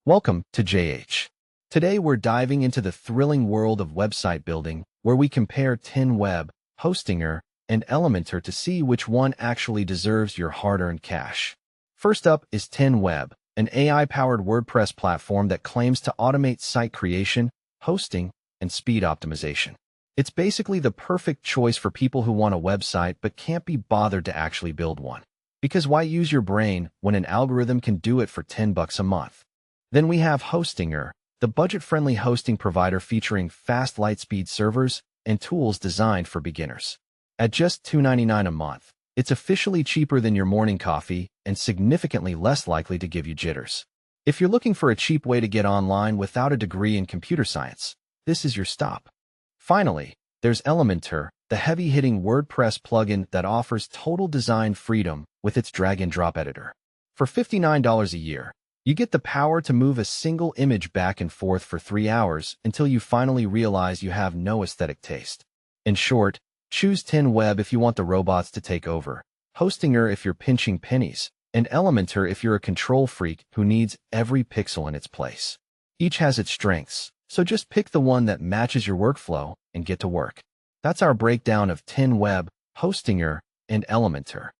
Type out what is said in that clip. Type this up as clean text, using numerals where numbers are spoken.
Welcome to JH. Today we're diving into the thrilling world of website building, where we compare TenWeb, Hostinger, and Elementor to see which one actually deserves your hard-earned cash. First up is TenWeb, an AI-powered WordPress platform that claims to automate site creation, hosting, and speed optimization. It's basically the perfect choice for people who want a website but can't be bothered to actually build one. Because why use your brain when an algorithm can do it for $10 a month? Then we have Hostinger, the budget-friendly hosting provider featuring fast lightspeed servers and tools designed for beginners. At just $2.99 a month, it's officially cheaper than your morning coffee and significantly less likely to give you jitters. If you're looking for a cheap way to get online without a degree in computer science, this is your stop. Finally, there's Elementor, the heavy-hitting WordPress plugin that offers total design freedom with its drag-and-drop editor. For $59 a year, you get the power to move a single image back and forth for 3 hours until you finally realize you have no aesthetic taste. In short, choose TenWeb if you want the robots to take over, Hostinger if you're pinching pennies, and Elementor if you're a control freak who needs every pixel in its place. Each has its strengths, so just pick the one that matches your workflow and get to work. That's our breakdown of TenWeb, Hostinger, and Elementor.